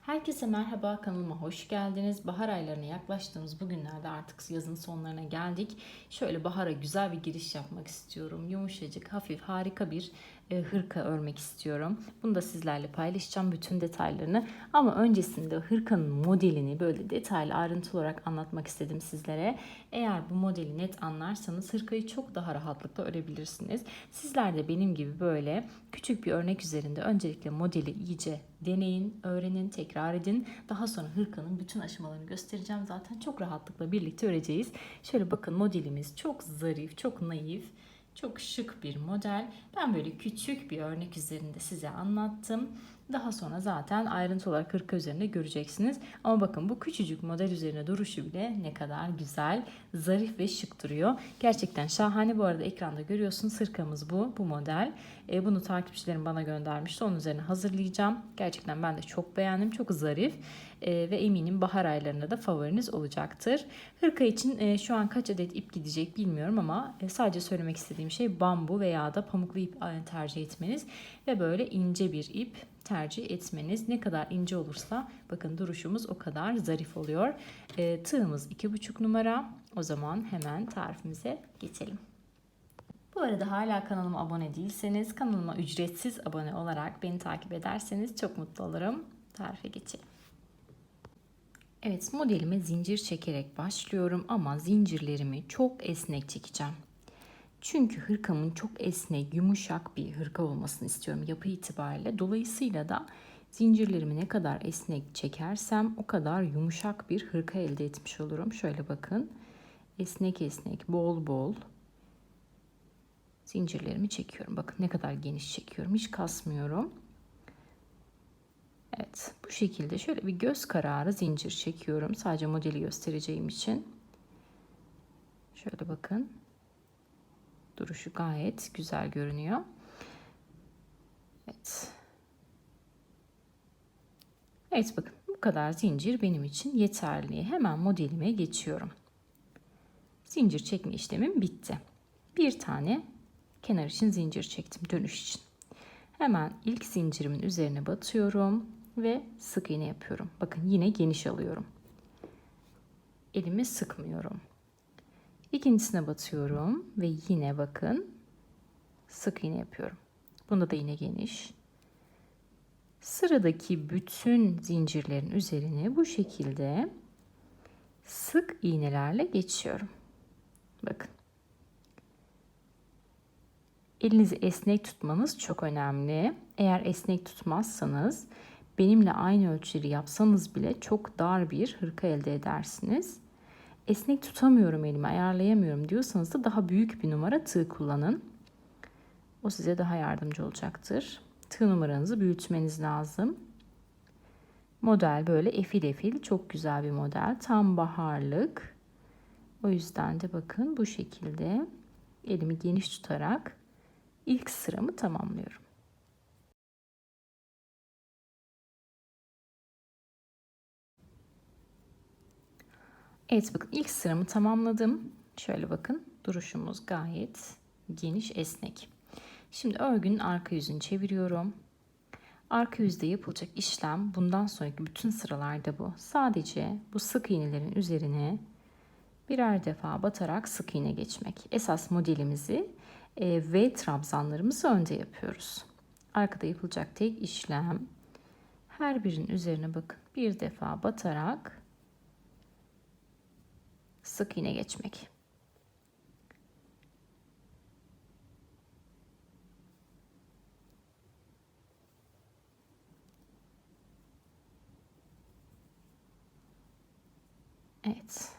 Herkese merhaba, kanalıma hoş geldiniz. Bahar aylarına yaklaştığımız bu günlerde artık yazın sonlarına geldik. Şöyle bahara güzel bir giriş yapmak istiyorum. Yumuşacık, hafif, harika bir hırka örmek istiyorum. Bunu da sizlerle paylaşacağım, bütün detaylarını. Ama öncesinde hırkanın modelini böyle detaylı, ayrıntılı olarak anlatmak istedim sizlere. Eğer bu modeli net anlarsanız hırkayı çok daha rahatlıkla örebilirsiniz. Sizler de benim gibi böyle küçük bir örnek üzerinde öncelikle modeli iyice deneyin, öğrenin, tekrar edin. Daha sonra hırkanın bütün aşamalarını göstereceğim. Zaten çok rahatlıkla birlikte öreceğiz. Şöyle bakın, modelimiz çok zarif, çok naif, çok şık bir model. Ben böyle küçük bir örnek üzerinde size anlattım. Daha sonra zaten ayrıntı olarak hırka üzerinde göreceksiniz. Ama bakın, bu küçücük model üzerine duruşu bile ne kadar güzel, zarif ve şık duruyor. Gerçekten şahane. Bu arada ekranda görüyorsunuz, hırkamız bu model. Bunu takipçilerim bana göndermişti. Onun üzerine hazırlayacağım. Gerçekten ben de çok beğendim. Çok zarif. Ve eminim bahar aylarında da favoriniz olacaktır. Hırka için şu an kaç adet ip gidecek bilmiyorum ama sadece söylemek istediğim şey bambu veya da pamuklu ip tercih etmeniz ve böyle ince bir ip tercih etmeniz. Ne kadar ince olursa bakın duruşumuz o kadar zarif oluyor. Tığımız 2,5 numara. O zaman hemen tarifimize geçelim. Bu arada hala kanalıma abone değilseniz, kanalıma ücretsiz abone olarak beni takip ederseniz çok mutlu olurum. Tarife geçelim. Evet, modelime zincir çekerek başlıyorum ama zincirlerimi çok esnek çekeceğim. Çünkü hırkamın çok esnek, yumuşak bir hırka olmasını istiyorum yapı itibariyle. Dolayısıyla da zincirlerimi ne kadar esnek çekersem o kadar yumuşak bir hırka elde etmiş olurum. Şöyle bakın, esnek esnek, bol bol zincirlerimi çekiyorum. Bakın ne kadar geniş çekiyorum. Hiç kasmıyorum. Evet, bu şekilde şöyle bir göz kararı zincir çekiyorum. Sadece modeli göstereceğim için. Şöyle bakın. Duruşu gayet güzel görünüyor. Evet. Evet, bakın bu kadar zincir benim için yeterli. Hemen modelime geçiyorum. Zincir çekme işlemim bitti. Bir tane kenar için zincir çektim dönüş için. Hemen ilk zincirimin üzerine batıyorum ve sık iğne yapıyorum. Bakın yine geniş alıyorum. Elimi sıkmıyorum. İkincisine batıyorum ve yine bakın sık iğne yapıyorum. Bunda da yine geniş. Sıradaki bütün zincirlerin üzerine bu şekilde sık iğnelerle geçiyorum. Bakın. Elinizi esnek tutmanız çok önemli. Eğer esnek tutmazsanız benimle aynı ölçüleri yapsanız bile çok dar bir hırka elde edersiniz. Esnek tutamıyorum, elimi ayarlayamıyorum diyorsanız da daha büyük bir numara tığ kullanın. O size daha yardımcı olacaktır. Tığ numaranızı büyütmeniz lazım. Model böyle efil efil, çok güzel bir model. Tam baharlık. O yüzden de bakın bu şekilde elimi geniş tutarak ilk sıramı tamamlıyorum. Evet, bakın ilk sıramı tamamladım. Şöyle bakın, duruşumuz gayet geniş, esnek. Şimdi örgünün arka yüzünü çeviriyorum. Arka yüzde yapılacak işlem bundan sonraki bütün sıralarda bu. Sadece bu sık iğnelerin üzerine birer defa batarak sık iğne geçmek. Esas modelimizi ve trabzanlarımızı önde yapıyoruz. Arkada yapılacak tek işlem her birinin üzerine bakın bir defa batarak sık iğne geçmek. Evet.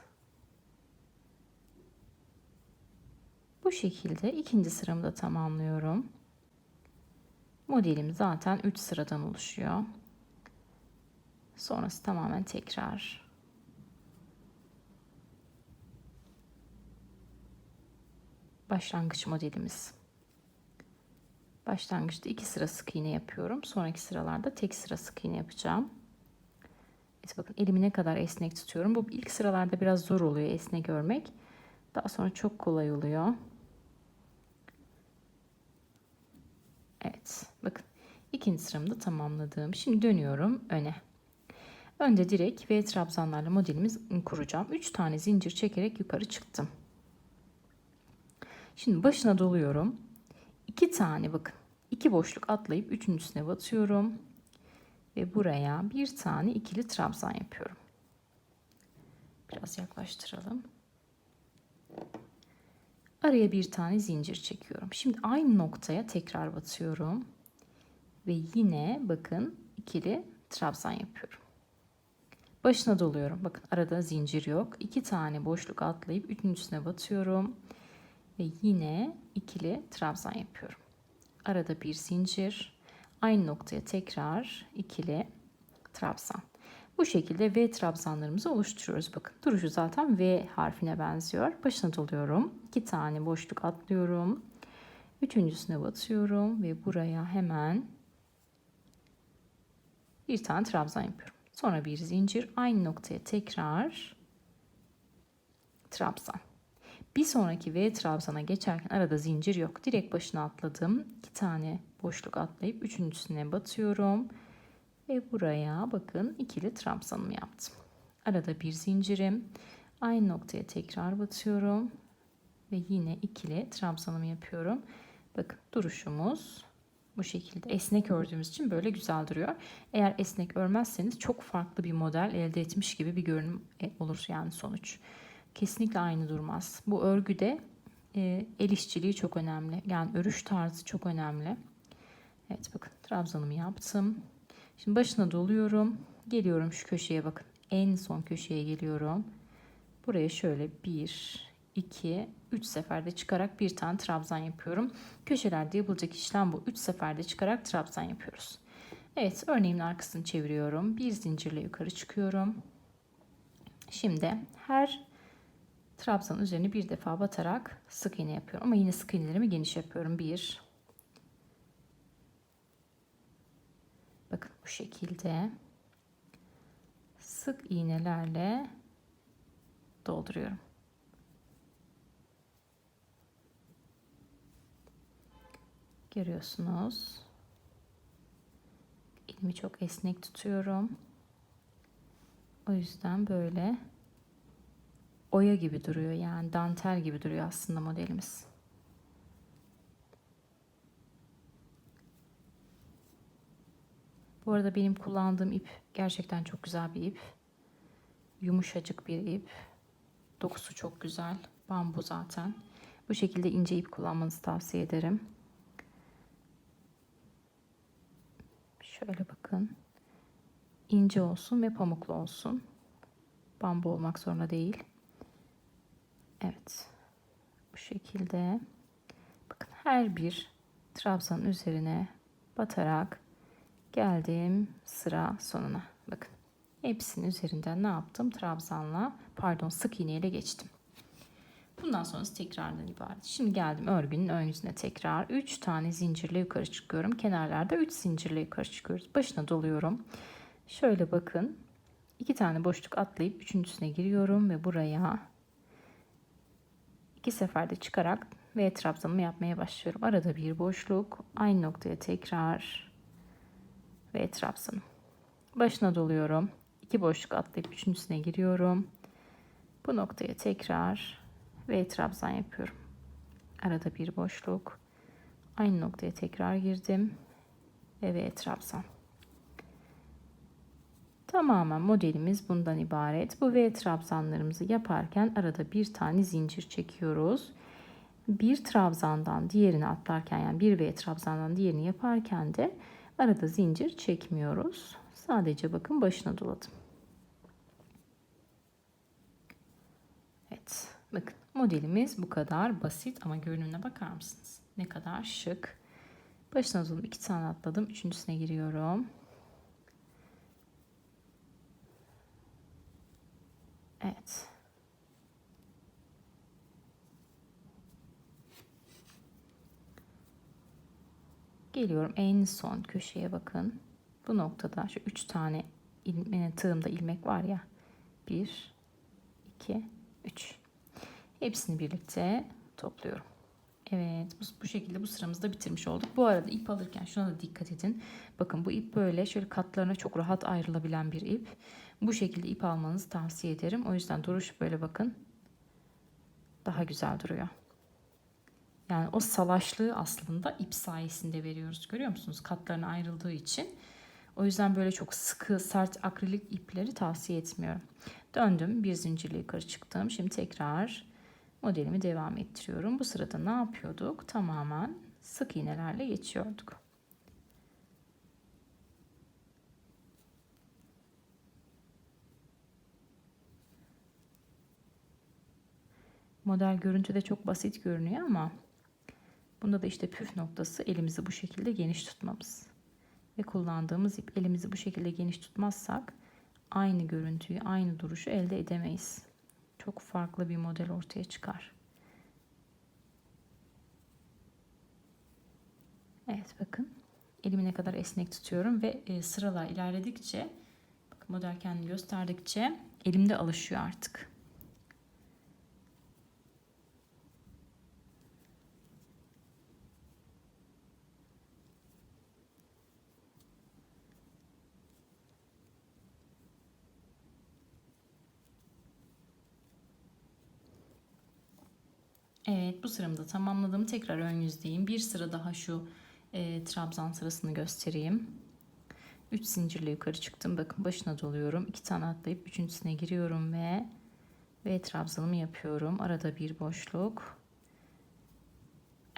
Bu şekilde ikinci sıramı da tamamlıyorum. Modelim zaten 3 sıradan oluşuyor. Sonrası tamamen tekrar. Başlangıç modelimiz. Başlangıçta 2 sıra sık iğne yapıyorum. Sonraki sıralarda tek sıra sık iğne yapacağım. Evet, bakın elimi ne kadar esnek tutuyorum. Bu ilk sıralarda biraz zor oluyor esnek örmek. Daha sonra çok kolay oluyor. Evet, bakın ikinci sıramı da tamamladım. Şimdi dönüyorum öne. Önce direkt V trabzanlarla modelimizi kuracağım. 3 tane zincir çekerek yukarı çıktım. Şimdi başına doluyorum. 2 tane bakın. 2 boşluk atlayıp üçüncüsüne batıyorum. Ve buraya bir tane ikili trabzan yapıyorum. Biraz yaklaştıralım. Araya bir tane zincir çekiyorum. Şimdi aynı noktaya tekrar batıyorum. Ve yine bakın ikili trabzan yapıyorum. Başına doluyorum. Bakın arada zincir yok. 2 tane boşluk atlayıp üçüncüsüne batıyorum. Ve yine ikili trabzan yapıyorum. Arada bir zincir. Aynı noktaya tekrar ikili trabzan. Bu şekilde V trabzanlarımızı oluşturuyoruz. Bakın duruşu zaten V harfine benziyor. Başına doluyorum. 2 tane boşluk atlıyorum. Üçüncüsüne batıyorum ve buraya hemen bir tane trabzan yapıyorum. Sonra bir zincir, aynı noktaya tekrar trabzan. Bir sonraki V trabzana geçerken arada zincir yok. Direkt başına atladım. 2 tane boşluk atlayıp üçüncüsüne batıyorum. Ve buraya bakın ikili trabzanımı yaptım. Arada bir zincirim. Aynı noktaya tekrar batıyorum. Ve yine ikili trabzanımı yapıyorum. Bakın duruşumuz bu şekilde. Esnek ördüğümüz için böyle güzel duruyor. Eğer esnek örmezseniz çok farklı bir model elde etmiş gibi bir görünüm olur yani sonuç. Kesinlikle aynı durmaz. Bu örgüde el işçiliği çok önemli. Yani örüş tarzı çok önemli. Evet bakın trabzanımı yaptım. Şimdi başına doluyorum. Geliyorum şu köşeye bakın. En son köşeye geliyorum. Buraya şöyle 1, 2, 3 seferde çıkarak bir tane trabzan yapıyorum. Köşelerde yapılacak işlem bu. 3 seferde çıkarak trabzan yapıyoruz. Evet örneğimin arkasını çeviriyorum. Bir zincirle yukarı çıkıyorum. Şimdi her trabzanın üzerine bir defa batarak sık iğne yapıyorum. Ama yine sık iğnelerimi geniş yapıyorum. 1. Bakın bu şekilde sık iğnelerle dolduruyorum. Görüyorsunuz. Elimi çok esnek tutuyorum. O yüzden böyle oya gibi duruyor. Yani dantel gibi duruyor aslında modelimiz. Bu arada benim kullandığım ip gerçekten çok güzel bir ip. Yumuşacık bir ip. Dokusu çok güzel. Bambu zaten. Bu şekilde ince ip kullanmanızı tavsiye ederim. Şöyle bakın. İnce olsun ve pamuklu olsun. Bambu olmak zorunda değil. Evet. Bu şekilde. Bakın her bir trabzanın üzerine batarak geldim sıra sonuna. Bakın. Hepsinin üzerinden ne yaptım? Sık iğne ile geçtim. Bundan sonrası tekrardan ibaret. Şimdi geldim örgünün ön yüzüne tekrar. 3 tane zincirle yukarı çıkıyorum. Kenarlarda 3 zincirle yukarı çıkıyoruz. Başına doluyorum. Şöyle bakın. 2 tane boşluk atlayıp üçüncüsüne giriyorum ve buraya 2 seferde çıkarak V trabzanımı yapmaya başlıyorum. Arada bir boşluk. Aynı noktaya tekrar V trabzanım. Başına doluyorum. 2 boşluk atlayıp üçüncüsüne giriyorum. Bu noktaya tekrar V trabzan yapıyorum. Arada bir boşluk. Aynı noktaya tekrar girdim. Ve V trabzan. Tamamen modelimiz bundan ibaret. Bu V trabzanlarımızı yaparken arada bir tane zincir çekiyoruz. Bir trabzandan diğerini atlarken yani bir V trabzandan diğerini yaparken de arada zincir çekmiyoruz. Sadece bakın başına doladım. Evet. Bakın modelimiz bu kadar basit ama görünümüne bakar mısınız? Ne kadar şık. Başına dolup 2 tane atladım. Üçüncüsüne giriyorum. Evet. Geliyorum en son köşeye bakın. Bu noktada şu 3 tane tığımda ilmek var ya. 1, 2, 3. Hepsini birlikte topluyorum. Evet, bu şekilde bu sıramızı da bitirmiş olduk. Bu arada ip alırken şuna da dikkat edin. Bakın bu ip böyle şöyle katlarına çok rahat ayrılabilen bir ip. Bu şekilde ip almanızı tavsiye ederim. O yüzden duruş böyle bakın. Daha güzel duruyor. Yani o salaşlığı aslında ip sayesinde veriyoruz. Görüyor musunuz? Katlarına ayrıldığı için. O yüzden böyle çok sıkı, sert akrilik ipleri tavsiye etmiyorum. Döndüm. Bir zincirle yukarı çıktım. Şimdi tekrar modelimi devam ettiriyorum. Bu sırada ne yapıyorduk? Tamamen sık iğnelerle geçiyorduk. Model görüntüde çok basit görünüyor ama bunda da işte püf noktası elimizi bu şekilde geniş tutmamız. Ve kullandığımız ip, elimizi bu şekilde geniş tutmazsak aynı görüntüyü, aynı duruşu elde edemeyiz. Çok farklı bir model ortaya çıkar. Evet, bakın elimi ne kadar esnek tutuyorum ve sıralar ilerledikçe, bakın model kendini gösterdikçe elimde alışıyor artık. Evet, bu sıramı da tamamladım. Tekrar ön yüzdeyim. Bir sıra daha şu trabzan sırasını göstereyim. 3 zincirle yukarı çıktım. Bakın başına doluyorum. 2 tane atlayıp üçüncüsüne giriyorum ve trabzanımı yapıyorum. Arada bir boşluk.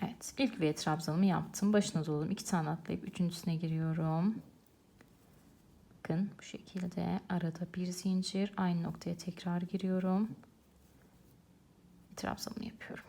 Evet, ilk V trabzanımı yaptım. Başına doladım. 2 tane atlayıp üçüncüsüne giriyorum. Bakın bu şekilde arada bir zincir, aynı noktaya tekrar giriyorum. Trabzanımı yapıyorum.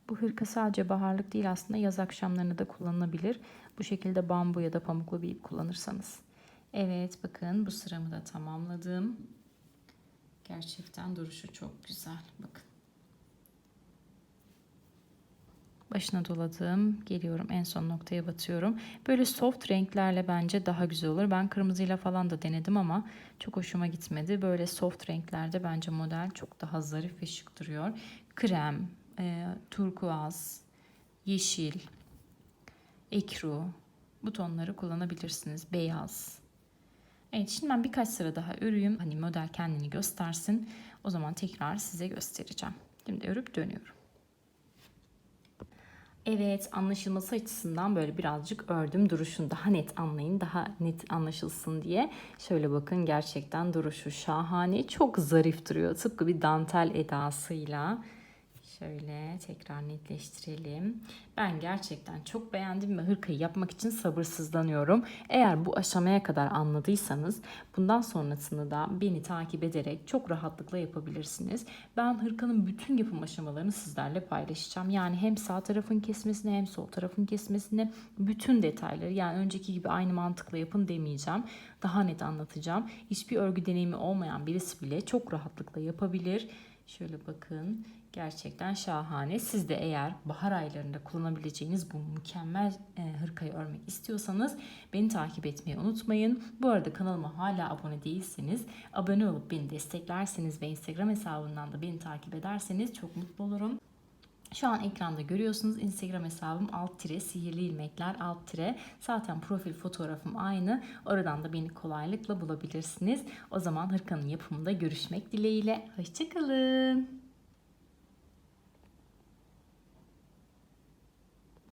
Bu hırka sadece baharlık değil, aslında yaz akşamlarında da kullanılabilir. Bu şekilde bambu ya da pamuklu bir ip kullanırsanız. Evet, bakın bu sıramı da tamamladım. Gerçekten duruşu çok güzel. Bakın. Başına doladım. Geliyorum, en son noktaya batıyorum. Böyle soft renklerle bence daha güzel olur. Ben kırmızıyla falan da denedim ama çok hoşuma gitmedi. Böyle soft renklerde bence model çok daha zarif ve şık duruyor. Krem, turkuaz, yeşil, ekru, bu tonları kullanabilirsiniz. Beyaz. Evet, şimdi ben birkaç sıra daha öreyim. Hani model kendini göstersin. O zaman tekrar size göstereceğim. Şimdi örüp dönüyorum. Evet, anlaşılması açısından böyle birazcık ördüm, duruşunu daha net anlayın, daha net anlaşılsın diye. Şöyle bakın, gerçekten duruşu şahane, çok zarif duruyor. Tıpkı bir dantel edasıyla. Şöyle tekrar netleştirelim. Ben gerçekten çok beğendim ve hırkayı yapmak için sabırsızlanıyorum. Eğer bu aşamaya kadar anladıysanız bundan sonrasını da beni takip ederek çok rahatlıkla yapabilirsiniz. Ben hırkanın bütün yapım aşamalarını sizlerle paylaşacağım. Yani hem sağ tarafın kesmesine hem sol tarafın kesmesine bütün detayları, yani önceki gibi aynı mantıkla yapın demeyeceğim. Daha net anlatacağım. Hiçbir örgü deneyimi olmayan birisi bile çok rahatlıkla yapabilir. Şöyle bakın, gerçekten şahane. Siz de eğer bahar aylarında kullanabileceğiniz bu mükemmel hırkayı örmek istiyorsanız beni takip etmeyi unutmayın. Bu arada kanalıma hala abone değilseniz abone olup beni desteklerseniz ve Instagram hesabından da beni takip ederseniz çok mutlu olurum. Şu an ekranda görüyorsunuz, Instagram hesabım sihirli ilmekler zaten profil fotoğrafım aynı. Oradan da beni kolaylıkla bulabilirsiniz. O zaman hırkanın yapımında görüşmek dileğiyle. Hoşçakalın.